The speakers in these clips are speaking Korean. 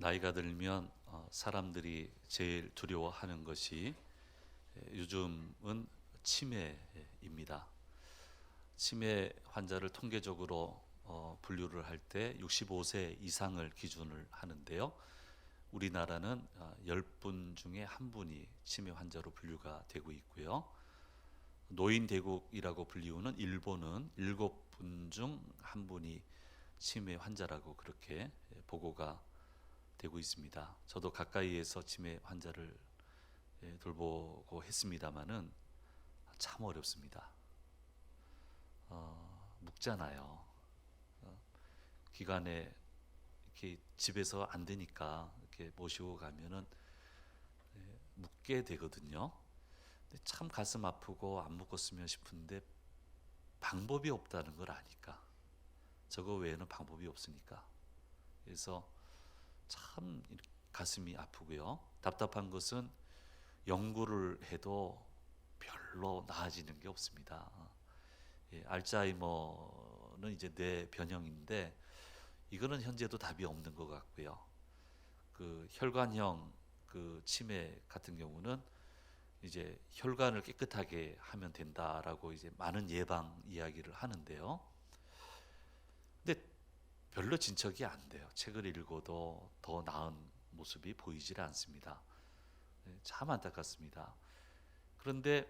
나이가 들면 사람들이 제일 두려워하는 것이 요즘은 치매입니다. 치매 환자를 통계적으로 분류를 할 때 65세 이상을 기준을 하는데요. 우리나라는 10분 중에 한 분이 치매 환자로 분류가 되고 있고요. 노인 대국이라고 불리우는 일본은 7분 중 한 분이 치매 환자라고 그렇게 보고가 되고 있습니다. 저도 가까이에서 치매 환자를 돌보고 했습니다마는 참 어렵습니다. 묵잖아요. 기간에 이렇게 집에서 안 되니까 이렇게 모시고 가면은 묵게 되거든요. 근데 참 가슴 아프고 안 묵었으면 싶은데 방법이 없다는 걸 아니까, 저거 외에는 방법이 없으니까. 그래서 참 가슴이 아프고요. 답답한 것은 연구를 해도 별로 나아지는 게 없습니다. 알츠하이머는 이제 뇌 변형인데 이거는 현재도 답이 없는 것 같고요. 그 혈관형 그 치매 같은 경우는 이제 혈관을 깨끗하게 하면 된다라고 이제 많은 예방 이야기를 하는데요. 근데 별로 진척이 안 돼요. 책을 읽어도 더 나은 모습이 보이질 않습니다. 참 안타깝습니다. 그런데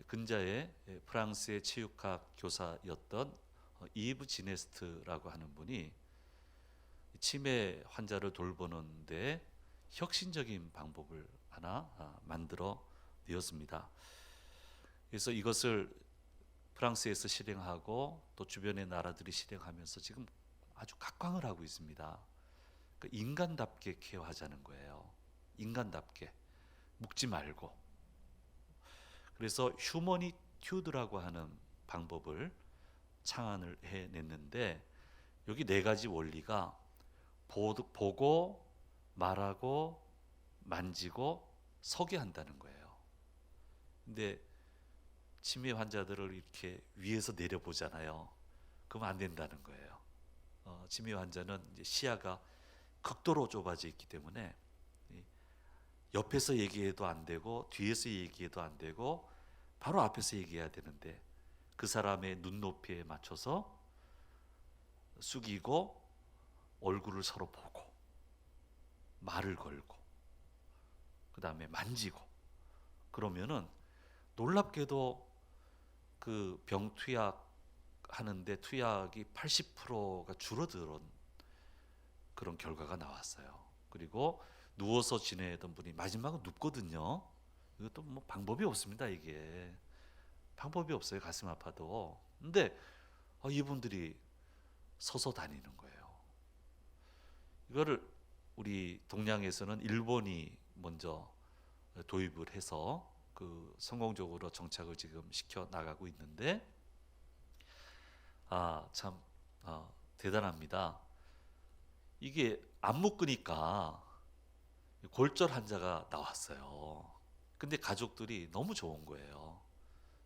근자에 프랑스의 체육학 교사였던 이브 지네스트라고 하는 분이 치매 환자를 돌보는데 혁신적인 방법을 하나 만들어 내었습니다. 그래서 이것을 프랑스에서 실행하고 또 주변의 나라들이 실행하면서 지금 아주 각광을 하고 있습니다. 그러니까 인간답게 케어하자는 거예요. 인간답게 묵지 말고. 그래서 휴머니튜드라고 하는 방법을 창안을 해냈는데 여기 네 가지 원리가 보고 말하고 만지고 서게 한다는 거예요. 근데 치매 환자들을 이렇게 위에서 내려보잖아요. 그럼 안 된다는 거예요. 치매 환자는 이제 시야가 극도로 좁아져 있기 때문에 옆에서 얘기해도 안 되고 뒤에서 얘기해도 안 되고 바로 앞에서 얘기해야 되는데 그 사람의 눈높이에 맞춰서 숙이고 얼굴을 서로 보고 말을 걸고 그 다음에 만지고 그러면은 놀랍게도 그 병투약 하는데 투약이 80%가 줄어드는 그런 결과가 나왔어요. 그리고 누워서 지내던 분이 마지막은 눕거든요. 이것도 뭐 방법이 없습니다. 이게 방법이 없어요. 가슴 아파도. 근데 이분들이 서서 다니는 거예요. 이거를 우리 동양에서는 일본이 먼저 도입을 해서 그 성공적으로 정착을 지금 시켜 나가고 있는데 참 대단합니다. 이게 안 묶으니까 골절 환자가 나왔어요. 근데 가족들이 너무 좋은 거예요.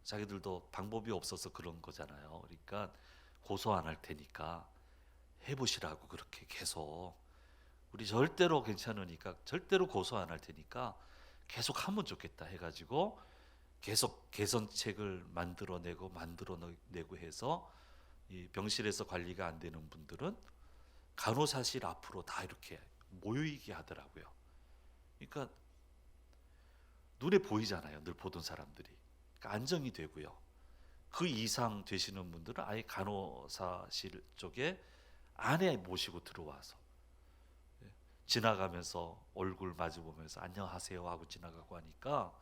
자기들도 방법이 없어서 그런 거잖아요. 그러니까 고소 안 할 테니까 해보시라고 그렇게 계속 우리 절대로 괜찮으니까 절대로 고소 안 할 테니까 계속 하면 좋겠다 해가지고 계속 개선책을 만들어내고 해서 이 병실에서 관리가 안 되는 분들은 간호사실 앞으로 다 이렇게 모이게 하더라고요. 그러니까 눈에 보이잖아요. 늘 보던 사람들이. 그러니까 안정이 되고요. 그 이상 되시는 분들은 아예 간호사실 쪽에 안에 모시고 들어와서 지나가면서 얼굴 마주보면서 안녕하세요 하고 지나가고 하니까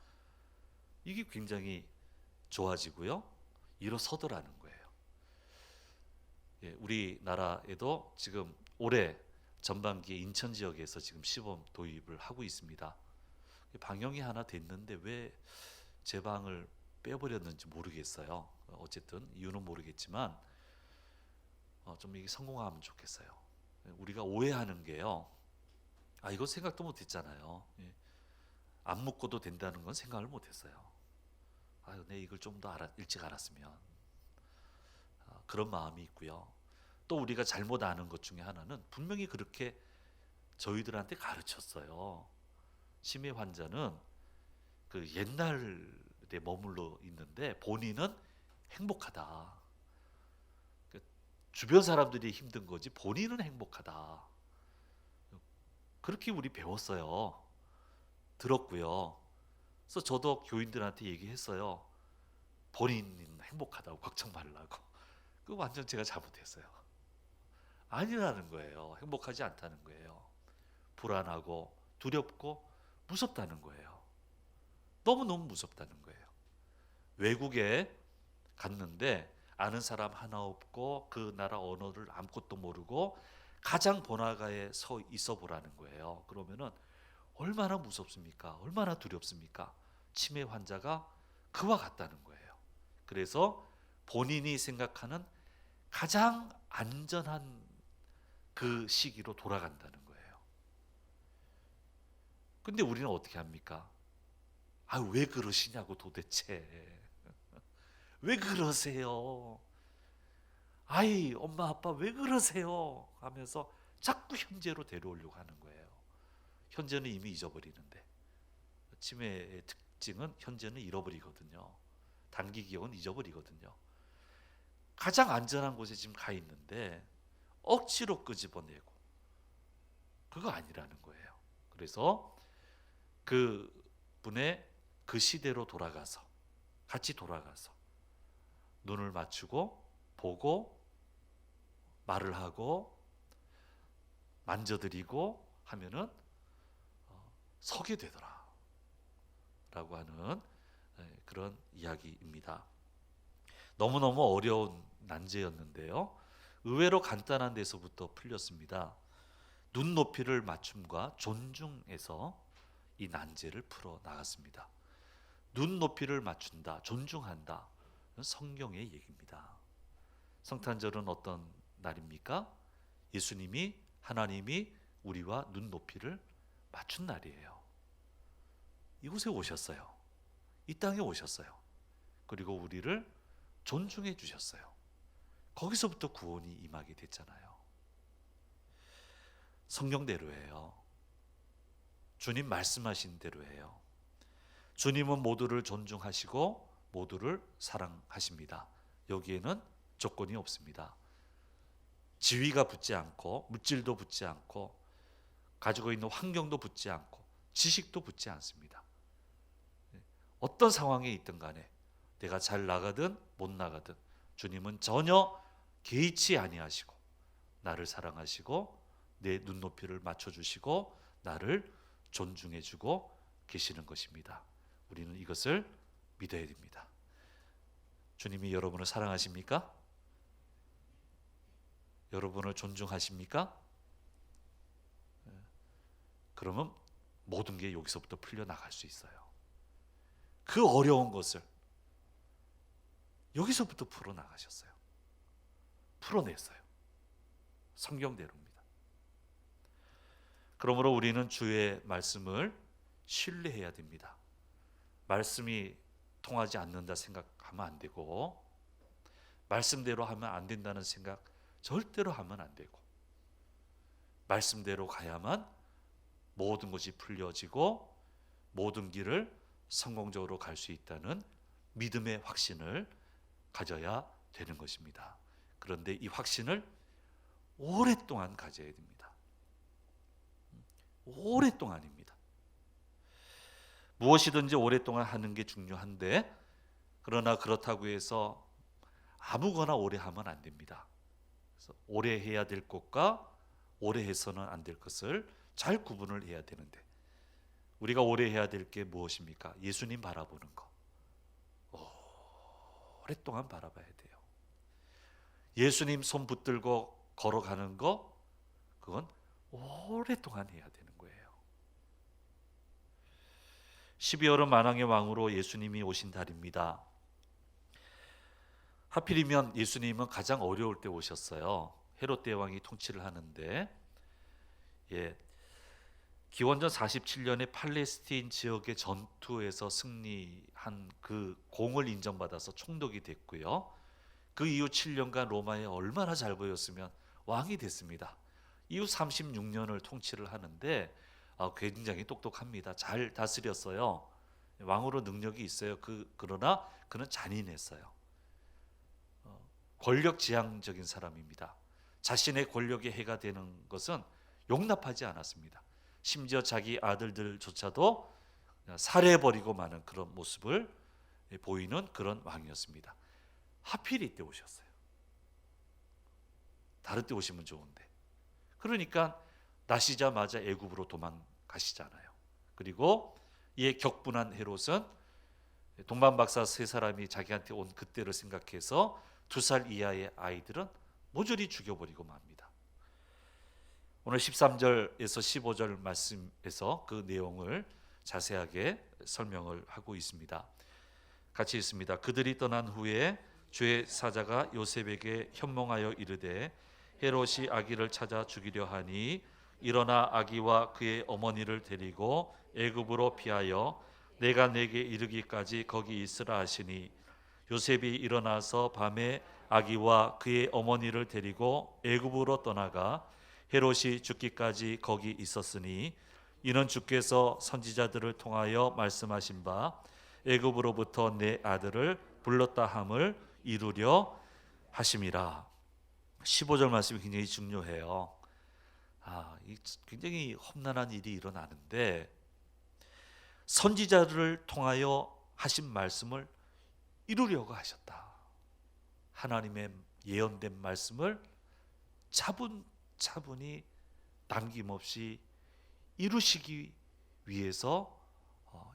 이게 굉장히 좋아지고요. 일어서더라는 거예요. 우리나라에도 지금 올해 전반기에 인천 지역에서 지금 시범 도입을 하고 있습니다. 방영이 하나 됐는데 왜 제 방을 빼버렸는지 모르겠어요. 어쨌든 이유는 모르겠지만 좀 이게 성공하면 좋겠어요. 우리가 오해하는 게요. 이거 생각도 못했잖아요. 안 묻고도 된다는 건 생각을 못했어요. 내 이걸 좀 더 일찍 알았으면 그런 마음이 있고요. 또 우리가 잘못 아는 것 중에 하나는 분명히 그렇게 저희들한테 가르쳤어요. 치매 환자는 그 옛날에 머물러 있는데 본인은 행복하다. 그 주변 사람들이 힘든 거지 본인은 행복하다. 그렇게 우리 배웠어요. 들었고요. 그래서 저도 교인들한테 얘기했어요. 본인은 행복하다고 걱정 말라고. 그 완전 제가 잘못했어요. 아니라는 거예요. 행복하지 않다는 거예요. 불안하고 두렵고 무섭다는 거예요. 너무너무 무섭다는 거예요. 외국에 갔는데 아는 사람 하나 없고 그 나라 언어를 아무것도 모르고 가장 번화가에 서 있어 보라는 거예요. 그러면은 얼마나 무섭습니까? 얼마나 두렵습니까? 치매 환자가 그와 같다는 거예요. 그래서 본인이 생각하는 가장 안전한 그 시기로 돌아간다는 거예요. 근데 우리는 어떻게 합니까? 아, 왜 그러시냐고 도대체. 왜 그러세요? 아이, 엄마, 아빠 왜 그러세요? 하면서 자꾸 현재로 데려오려고 하는 거예요. 현재는 이미 잊어버리는데. 치매의 특징은 현재는 잃어버리거든요. 단기 기억은 잊어버리거든요. 가장 안전한 곳에 지금 가 있는데 억지로 끄집어내고 그거 아니라는 거예요. 그래서 그 분의 그 시대로 돌아가서 같이 돌아가서 눈을 맞추고 보고 말을 하고 만져드리고 하면은 서게 되더라 라고 하는 그런 이야기입니다. 너무너무 어려운 난제였는데요. 의외로 간단한 데서부터 풀렸습니다. 눈높이를 맞춤과 존중해서 이 난제를 풀어 나갔습니다. 눈높이를 맞춘다, 존중한다. 성경의 얘기입니다. 성탄절은 어떤 날입니까? 예수님이 하나님이 우리와 눈높이를 맞춘 날이에요. 이곳에 오셨어요. 이 땅에 오셨어요. 그리고 우리를 존중해 주셨어요. 거기서부터 구원이 임하게 됐잖아요. 성경대로예요. 주님 말씀하신 대로예요. 주님은 모두를 존중하시고 모두를 사랑하십니다. 여기에는 조건이 없습니다. 지위가 붙지 않고 물질도 붙지 않고 가지고 있는 환경도 붙지 않고 지식도 붙지 않습니다. 어떤 상황에 있든 간에 내가 잘 나가든 못 나가든 주님은 전혀 개의치 아니하시고 나를 사랑하시고 내 눈높이를 맞춰주시고 나를 존중해주고 계시는 것입니다. 우리는 이것을 믿어야 됩니다. 주님이 여러분을 사랑하십니까? 여러분을 존중하십니까? 그러면 모든 게 여기서부터 풀려나갈 수 있어요. 그 어려운 것을 여기서부터 풀어나가셨어요. 풀어냈어요. 성경대로입니다. 그러므로 우리는 주의 말씀을 신뢰해야 됩니다. 말씀이 통하지 않는다 생각하면 안 되고 말씀대로 하면 안 된다는 생각 절대로 하면 안 되고 말씀대로 가야만 모든 것이 풀려지고 모든 길을 성공적으로 갈 수 있다는 믿음의 확신을 가져야 되는 것입니다. 그런데 이 확신을 오랫동안 가져야 됩니다. 오랫동안입니다. 무엇이든지 오랫동안 하는 게 중요한데 그러나 그렇다고 해서 아무거나 오래 하면 안 됩니다. 그래서 오래 해야 될 것과 오래 해서는 안 될 것을 잘 구분을 해야 되는데 우리가 오래 해야 될 게 무엇입니까? 예수님 바라보는 거. 오랫동안 바라봐야 돼요. 예수님 손 붙들고 걸어가는 거 그건 오랫동안 해야 되는 거예요. 12월은 만왕의 왕으로 예수님이 오신 달입니다. 하필이면 예수님은 가장 어려울 때 오셨어요. 헤롯 대왕이 통치를 하는데 기원전 47년에 팔레스틴 지역의 전투에서 승리한 그 공을 인정받아서 총독이 됐고요. 그 이후 7년간 로마에 얼마나 잘 보였으면 왕이 됐습니다. 이후 36년을 통치를 하는데 굉장히 똑똑합니다. 잘 다스렸어요. 왕으로 능력이 있어요. 그러나 그는 잔인했어요. 권력지향적인 사람입니다. 자신의 권력에 해가 되는 것은 용납하지 않았습니다. 심지어 자기 아들들조차도 살해버리고 마는 그런 모습을 보이는 그런 왕이었습니다. 하필 이때 오셨어요. 다른 때 오시면 좋은데. 그러니까 나시자마자 애굽으로 도망가시잖아요. 그리고 이에 격분한 헤롯은 동방박사 세 사람이 자기한테 온 그때를 생각해서 2살 이하의 아이들은 모조리 죽여버리고 맙니다. 오늘 13절에서 15절 말씀에서 그 내용을 자세하게 설명을 하고 있습니다. 같이 읽습니다. 그들이 떠난 후에 주의 사자가 요셉에게 현몽하여 이르되 헤롯이 아기를 찾아 죽이려 하니 일어나 아기와 그의 어머니를 데리고 애굽으로 피하여 내가 내게 이르기까지 거기 있으라 하시니 요셉이 일어나서 밤에 아기와 그의 어머니를 데리고 애굽으로 떠나가 헤롯이 죽기까지 거기 있었으니 이는 주께서 선지자들을 통하여 말씀하신 바 애굽으로부터 내 아들을 불렀다 함을 이루려 하심이라. 15절 말씀이 굉장히 중요해요. 굉장히 험난한 일이 일어나는데 선지자들을 통하여 하신 말씀을 이루려고 하셨다. 하나님의 예언된 말씀을 차분히 남김없이 이루시기 위해서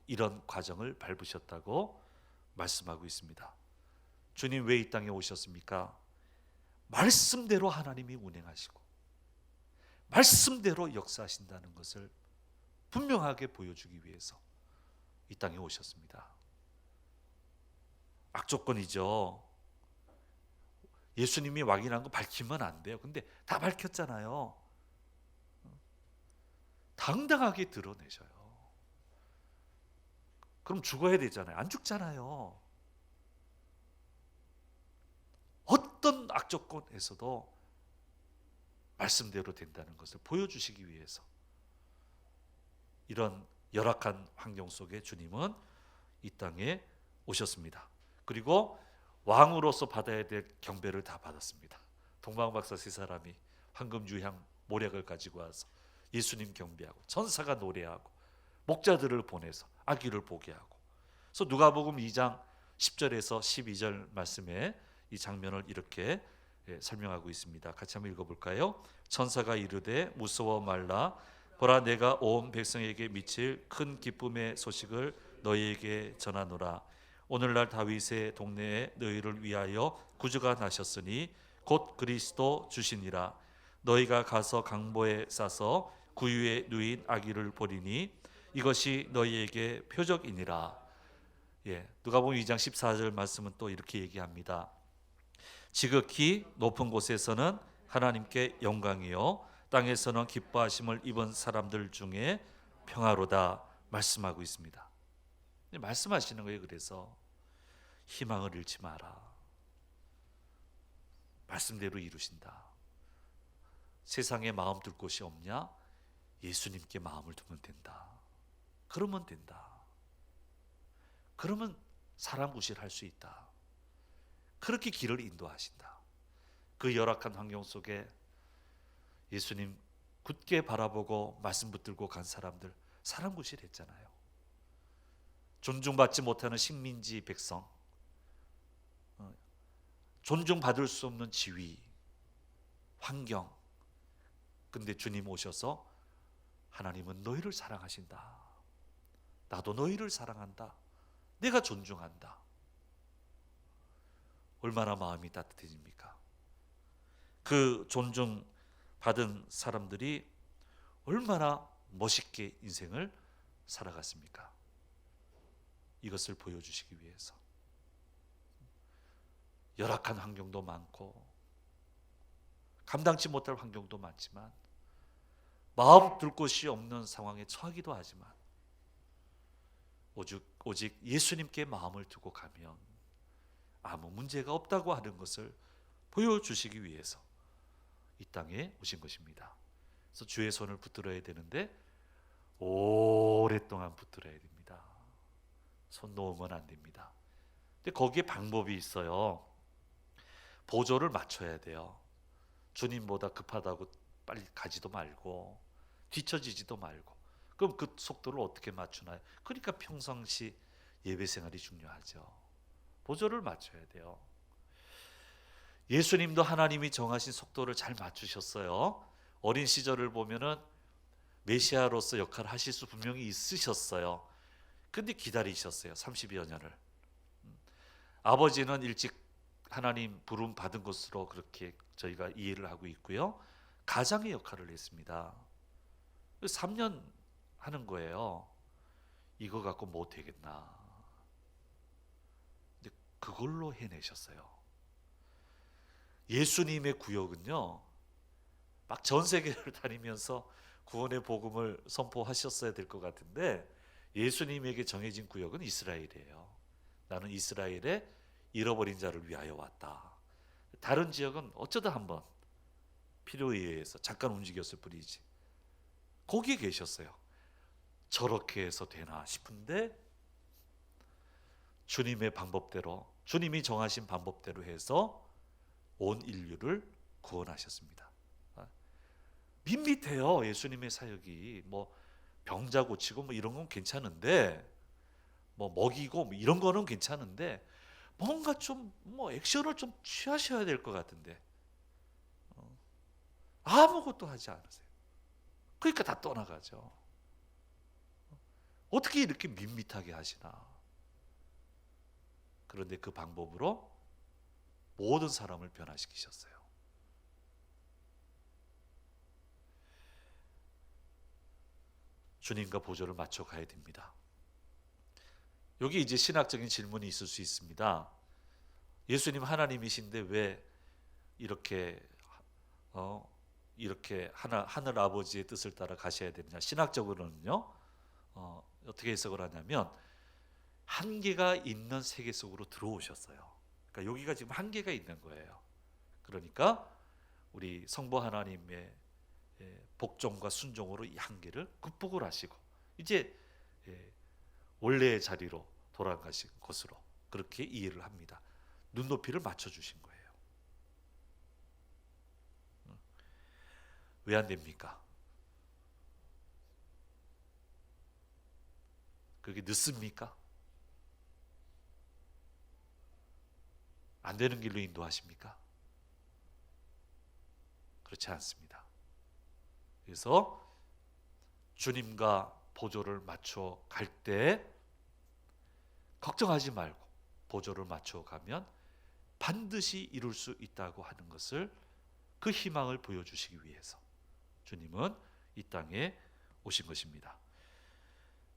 이런 과정을 밟으셨다고 말씀하고 있습니다. 주님 왜 이 땅에 오셨습니까? 말씀대로 하나님이 운행하시고 말씀대로 역사하신다는 것을 분명하게 보여주기 위해서 이 땅에 오셨습니다. 악조건이죠. 예수님이 왕이라는 거 밝히면 안 돼요. 근데 다 밝혔잖아요. 당당하게 드러내셔요. 그럼 죽어야 되잖아요. 안 죽잖아요. 어떤 악조건에서도 말씀대로 된다는 것을 보여주시기 위해서 이런 열악한 환경 속에 주님은 이 땅에 오셨습니다. 그리고 왕으로서 받아야 될 경배를 다 받았습니다. 동방박사 세 사람이 황금 유향 모략을 가지고 와서 예수님 경배하고 천사가 노래하고 목자들을 보내서 아기를 보게 하고. 그래서 누가복음 2장 10절에서 12절 말씀에 이 장면을 이렇게 설명하고 있습니다. 같이 한번 읽어볼까요? 천사가 이르되 무서워 말라 보라 내가 온 백성에게 미칠 큰 기쁨의 소식을 너희에게 전하노라. 오늘날 다윗의 동네에 너희를 위하여 구주가 나셨으니 곧 그리스도 주시니라. 너희가 가서 강보에 싸서 구유에 누인 아기를 보리니 이것이 너희에게 표적이니라. 누가복음 2장 14절 말씀은 또 이렇게 얘기합니다. 지극히 높은 곳에서는 하나님께 영광이요 땅에서는 기뻐하심을 입은 사람들 중에 평화로다 말씀하고 있습니다. 말씀하시는 거예요. 그래서 희망을 잃지 마라. 말씀대로 이루신다. 세상에 마음 둘 곳이 없냐? 예수님께 마음을 두면 된다. 그러면 된다. 그러면 사람 구실할 수 있다. 그렇게 길을 인도하신다. 그 열악한 환경 속에 예수님 굳게 바라보고 말씀 붙들고 간 사람들 사람 구실했잖아요. 존중받지 못하는 식민지 백성, 존중받을 수 없는 지위, 환경. 근데 주님 오셔서 하나님은 너희를 사랑하신다. 나도 너희를 사랑한다. 내가 존중한다. 얼마나 마음이 따뜻해집니까? 그 존중받은 사람들이 얼마나 멋있게 인생을 살아갔습니까? 이것을 보여주시기 위해서. 열악한 환경도 많고 감당치 못할 환경도 많지만 마음 둘 곳이 없는 상황에 처하기도 하지만 오직 예수님께 마음을 두고 가면 아무 문제가 없다고 하는 것을 보여주시기 위해서 이 땅에 오신 것입니다. 그래서 주의 손을 붙들어야 되는데 오랫동안 붙들어야 됩니다. 손 놓으면 안 됩니다. 근데 거기에 방법이 있어요. 보조를 맞춰야 돼요. 주님보다 급하다고 빨리 가지도 말고 뒤처지지도 말고. 그럼 그 속도를 어떻게 맞추나요? 그러니까 평상시 예배 생활이 중요하죠. 보조를 맞춰야 돼요. 예수님도 하나님이 정하신 속도를 잘 맞추셨어요. 어린 시절을 보면은 메시아로서 역할을 하실 수 분명히 있으셨어요. 근데 기다리셨어요. 30여 년을. 아버지는 일찍 하나님 부름 받은 것으로 그렇게 저희가 이해를 하고 있고요. 가장의 역할을 했습니다. 3년 하는 거예요. 이거 갖고 못 되겠나. 근데 그걸로 해내셨어요. 예수님의 구역은요, 막 전 세계를 다니면서 구원의 복음을 선포하셨어야 될 것 같은데 예수님에게 정해진 구역은 이스라엘이에요. 나는 이스라엘에 잃어버린 자를 위하여 왔다. 다른 지역은 어쩌다 한번 필요에 의해서 잠깐 움직였을 뿐이지. 거기에 계셨어요. 저렇게 해서 되나 싶은데 주님의 방법대로, 주님이 정하신 방법대로 해서 온 인류를 구원하셨습니다. 밋밋해요. 예수님의 사역이. 뭐 병자 고치고 뭐 이런 건 괜찮은데, 뭐 먹이고 뭐 이런 거는 괜찮은데, 뭔가 좀 뭐 액션을 좀 취하셔야 될 것 같은데 아무것도 하지 않으세요. 그러니까 다 떠나가죠. 어떻게 이렇게 밋밋하게 하시나. 그런데 그 방법으로 모든 사람을 변화시키셨어요. 주님과 보조를 맞춰 가야 됩니다. 여기 이제 신학적인 질문이 있을 수 있습니다. 예수님 하나님이신데 왜 이렇게 이렇게 하늘 아버지의 뜻을 따라 가셔야 되느냐? 신학적으로는요, 어떻게 해석을 하냐면 한계가 있는 세계 속으로 들어오셨어요. 그러니까 여기가 지금 한계가 있는 거예요. 그러니까 우리 성부 하나님의 복종과 순종으로 이 한계를 극복을 하시고 이제 원래의 자리로 돌아가신 것으로 그렇게 이해를 합니다. 눈높이를 맞춰주신 거예요. 왜 안 됩니까? 그게 늦습니까? 안 되는 길로 인도하십니까? 그렇지 않습니다. 그래서 주님과 보조를 맞춰 갈 때 걱정하지 말고 보조를 맞춰 가면 반드시 이룰 수 있다고 하는 것을, 그 희망을 보여주시기 위해서 주님은 이 땅에 오신 것입니다.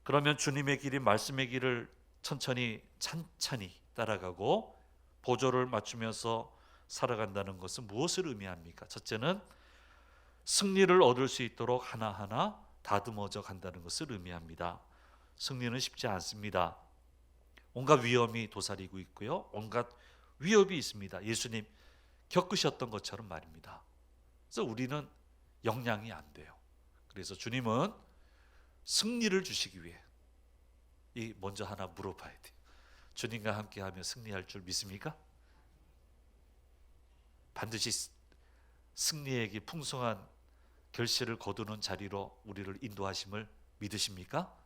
그러면 주님의 길이 말씀의 길을 천천히 찬찬히 따라가고 보조를 맞추면서 살아간다는 것은 무엇을 의미합니까? 첫째는 승리를 얻을 수 있도록 하나하나 다듬어져 간다는 것을 의미합니다. 승리는 쉽지 않습니다. 온갖 위험이 도사리고 있고요. 온갖 위협이 있습니다. 예수님 겪으셨던 것처럼 말입니다. 그래서 우리는 역량이 안 돼요. 그래서 주님은 승리를 주시기 위해 먼저 하나 물어봐야 돼요. 주님과 함께하며 승리할 줄 믿습니까? 반드시 승리에게 풍성한 결실을 거두는 자리로 우리를 인도하심을 믿으십니까?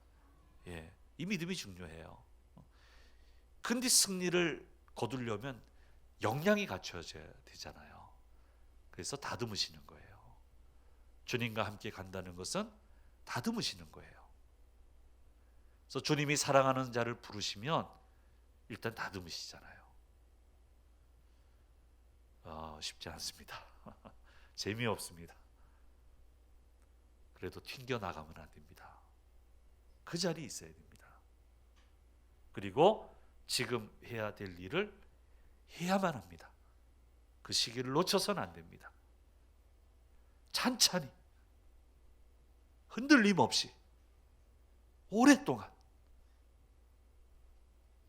예, 이 믿음이 중요해요. 근데 승리를 거두려면 역량이 갖춰져야 되잖아요. 그래서 다듬으시는 거예요. 주님과 함께 간다는 것은 다듬으시는 거예요. 그래서 주님이 사랑하는 자를 부르시면 일단 다듬으시잖아요. 쉽지 않습니다. 재미없습니다. 그래도 튕겨나가면 안 됩니다. 그 자리에 있어야 됩니다. 그리고 지금 해야 될 일을 해야만 합니다. 그 시기를 놓쳐서는 안 됩니다. 찬찬히 흔들림 없이 오랫동안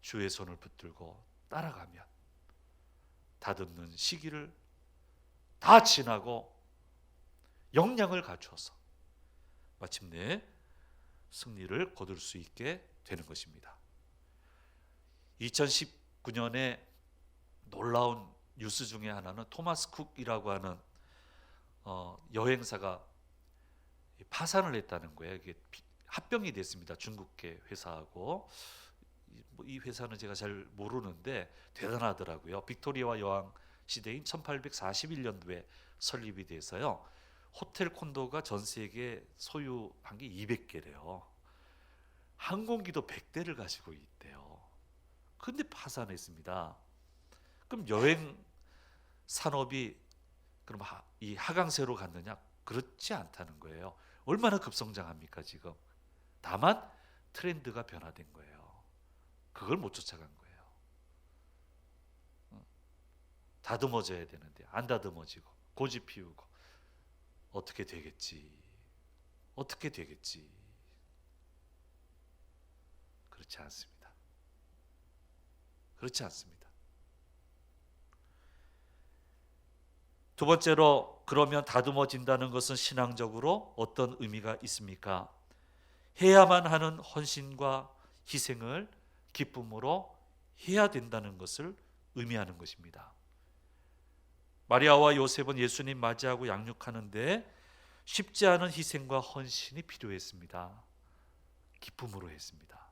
주의 손을 붙들고 따라가면 다듬는 시기를 다 지나고 역량을 갖추어서 마침내 승리를 거둘 수 있게 되는 것입니다. 2019년에 놀라운 뉴스 중에 하나는 토마스 쿡이라고 하는 여행사가 파산을 했다는 거예요. 이게 합병이 됐습니다. 중국계 회사하고. 이 회사는 제가 잘 모르는데 대단하더라고요. 빅토리아 여왕 시대인 1841년도에 설립이 돼서요. 호텔 콘도가 전 세계 소유한 게 200개래요. 항공기도 100대를 가지고 있대요. 근데 파산했습니다. 그럼 여행 산업이 그럼 이 하강세로 갔느냐? 그렇지 않다는 거예요. 얼마나 급성장합니까 지금? 다만 트렌드가 변화된 거예요. 그걸 못 쫓아간 거예요. 다듬어져야 되는데 안 다듬어지고 고집 피우고 어떻게 되겠지? 어떻게 되겠지? 그렇지 않습니다. 그렇지 않습니다. 두 번째로, 그러면 다듬어진다는 것은 신앙적으로 어떤 의미가 있습니까? 해야만 하는 헌신과 희생을 기쁨으로 해야 된다는 것을 의미하는 것입니다. 마리아와 요셉은 예수님 맞이하고 양육하는데 쉽지 않은 희생과 헌신이 필요했습니다. 기쁨으로 했습니다.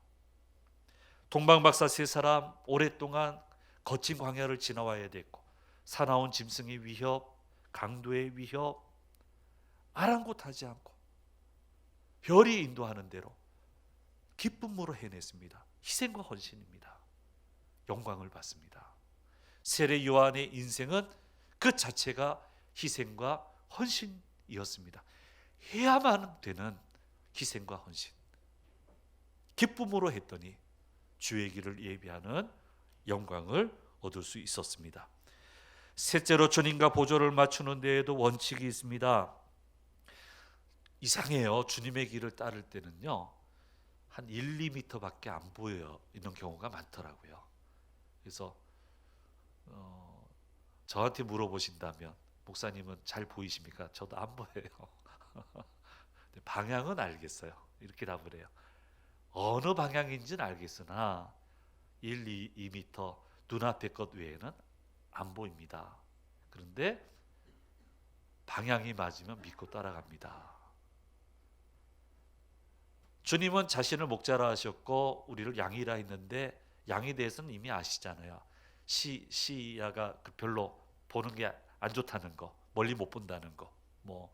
동방박사 세 사람 오랫동안 거친 광야를 지나와야 됐고 사나운 짐승의 위협, 강도의 위협 아랑곳하지 않고 별이 인도하는 대로 기쁨으로 해냈습니다. 희생과 헌신입니다. 영광을 받습니다. 세례 요한의 인생은 그 자체가 희생과 헌신이었습니다. 해야만 되는 희생과 헌신. 기쁨으로 했더니 주의 길을 예비하는 영광을 얻을 수 있었습니다. 셋째로, 주님과 보조를 맞추는 데에도 원칙이 있습니다. 이상해요. 주님의 길을 따를 때는요, 한 1, 2m밖에 안 보여 있는 경우가 많더라고요. 그래서 저한테 물어보신다면 목사님은 잘 보이십니까? 저도 안 보여요. 방향은 알겠어요. 이렇게 답을 해요. 어느 방향인지는 알겠으나 1, 2m 눈앞의 것 외에는 안 보입니다. 그런데 방향이 맞으면 믿고 따라갑니다. 주님은 자신을 목자라 하셨고 우리를 양이라 했는데 양에 대해서는 이미 아시잖아요. 시야가 별로 보는 게 안 좋다는 거, 멀리 못 본다는 거. 뭐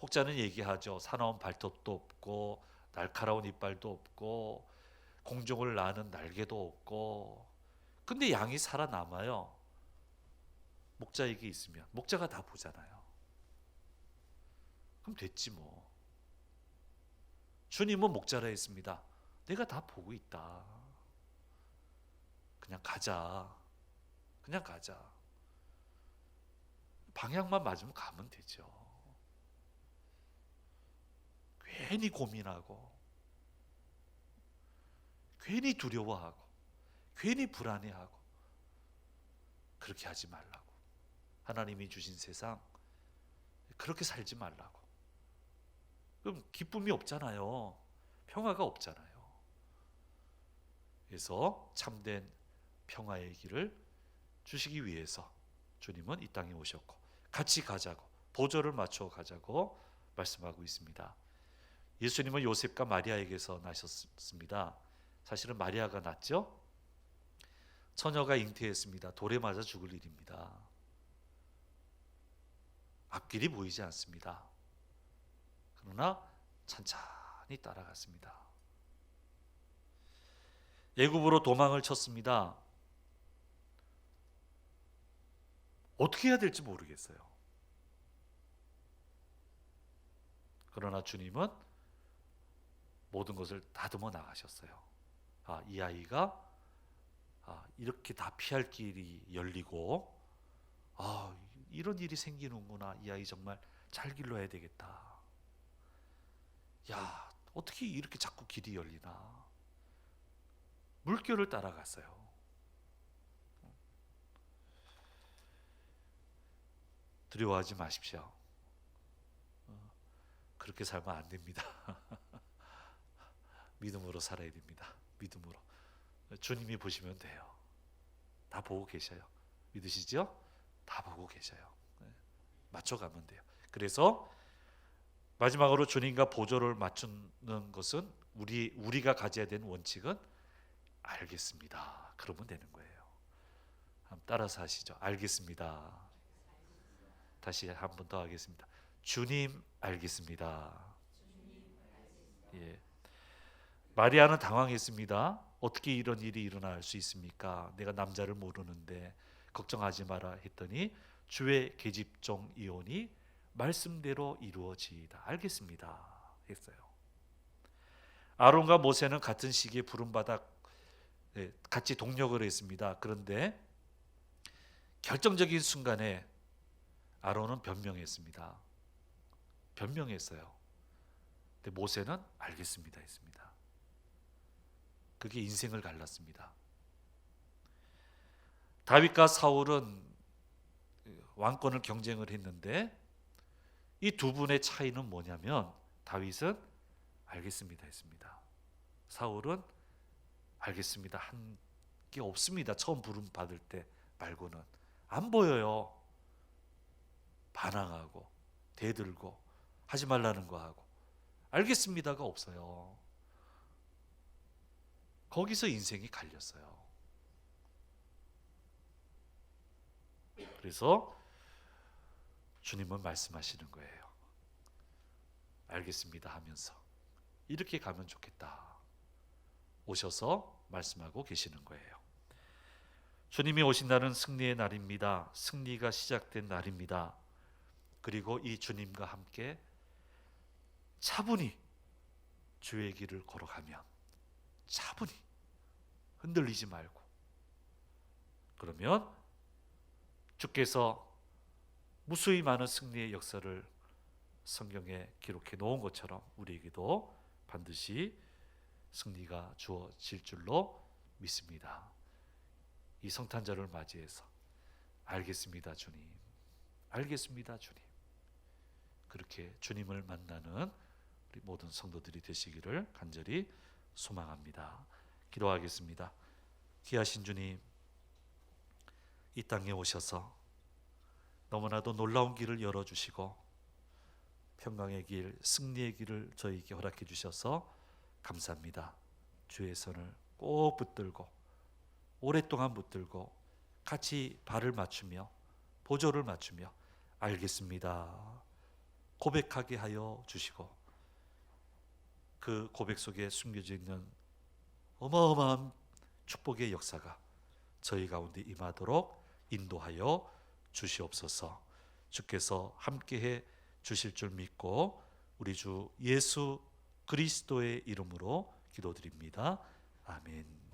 혹자는 얘기하죠. 사나운 발톱도 없고 날카로운 이빨도 없고 공중을 나는 날개도 없고. 근데 양이 살아남아요. 목자에게 있으면 목자가 다 보잖아요. 그럼 됐지 뭐. 주님은 목자라 했습니다. 내가 다 보고 있다. 그냥 가자. 그냥 가자. 방향만 맞으면 가면 되죠. 괜히 고민하고 괜히 두려워하고 괜히 불안해하고 그렇게 하지 말라고. 하나님이 주신 세상 그렇게 살지 말라고. 그럼 기쁨이 없잖아요. 평화가 없잖아요. 그래서 참된 평화의 길을 주시기 위해서 주님은 이 땅에 오셨고 같이 가자고, 보조를 맞춰 가자고 말씀하고 있습니다. 예수님은 요셉과 마리아에게서 나셨습니다. 사실은 마리아가 낳죠. 처녀가 잉태했습니다. 돌에 맞아 죽을 일입니다. 앞길이 보이지 않습니다. 그러나 찬찬히 따라갔습니다. 애굽으로 도망을 쳤습니다. 어떻게 해야 될지 모르겠어요. 그러나 주님은 모든 것을 다듬어 나가셨어요. 이 아이가 이렇게 다 피할 길이 열리고 이런 일이 생기는구나. 이 아이 정말 잘 길러야 되겠다. 야, 어떻게 이렇게 자꾸 길이 열리나. 물결을 따라갔어요. 두려워하지 마십시오. 그렇게 살면 안 됩니다. 믿음으로 살아야 됩니다. 믿음으로. 주님이 보시면 돼요. 다 보고 계셔요. 믿으시죠? 다 보고 계셔요. 맞춰가면 돼요. 그래서 마지막으로 주님과 보조를 맞추는 것은 우리가 가져야 되는 원칙은 알겠습니다. 그러면 되는 거예요. 한번 따라서 하시죠. 알겠습니다. 다시 한 번 더 하겠습니다. 주님 알겠습니다. 예. 마리아는 당황했습니다. 어떻게 이런 일이 일어날 수 있습니까? 내가 남자를 모르는데. 걱정하지 마라 했더니 주의 계집종 이온이 말씀대로 이루어지이다. 알겠습니다 했어요. 아론과 모세는 같은 시기에 부름받아 같이 동력을 했습니다. 그런데 결정적인 순간에 아론은 변명했습니다. 변명했어요. 근데 모세는 알겠습니다 했습니다. 그게 인생을 갈랐습니다. 다윗과 사울은 왕권을 경쟁을 했는데 이 두 분의 차이는 뭐냐면 다윗은 알겠습니다 했습니다. 사울은 알겠습니다 한 게 없습니다. 처음 부름 받을 때 말고는 안 보여요. 반항하고 대들고 하지 말라는 거 하고 알겠습니다가 없어요. 거기서 인생이 갈렸어요. 그래서 주님은 말씀하시는 거예요. 알겠습니다 하면서 이렇게 가면 좋겠다. 오셔서 말씀하고 계시는 거예요. 주님이 오신 날은 승리의 날입니다. 승리가 시작된 날입니다. 그리고 이 주님과 함께 차분히 주의 길을 걸어가면 차분히 흔들리지 말고 그러면 주께서 무수히 많은 승리의 역사를 성경에 기록해 놓은 것처럼 우리에게도 반드시 승리가 주어질 줄로 믿습니다. 이 성탄절을 맞이해서 알겠습니다 주님, 알겠습니다 주님, 그렇게 주님을 만나는 우리 모든 성도들이 되시기를 간절히 소망합니다. 기도하겠습니다. 귀하신 주님, 이 땅에 오셔서 너무나도 놀라운 길을 열어주시고 평강의 길, 승리의 길을 저희에게 허락해 주셔서 감사합니다. 주의 손을 꼭 붙들고 오랫동안 붙들고 같이 발을 맞추며 보조를 맞추며 알겠습니다 고백하게 하여 주시고 그 고백 속에 숨겨져 있는 어마어마한 축복의 역사가 저희 가운데 임하도록 인도하여 주시옵소서. 주께서 함께해 주실 줄 믿고 우리 주 예수 그리스도의 이름으로 기도드립니다. 아멘.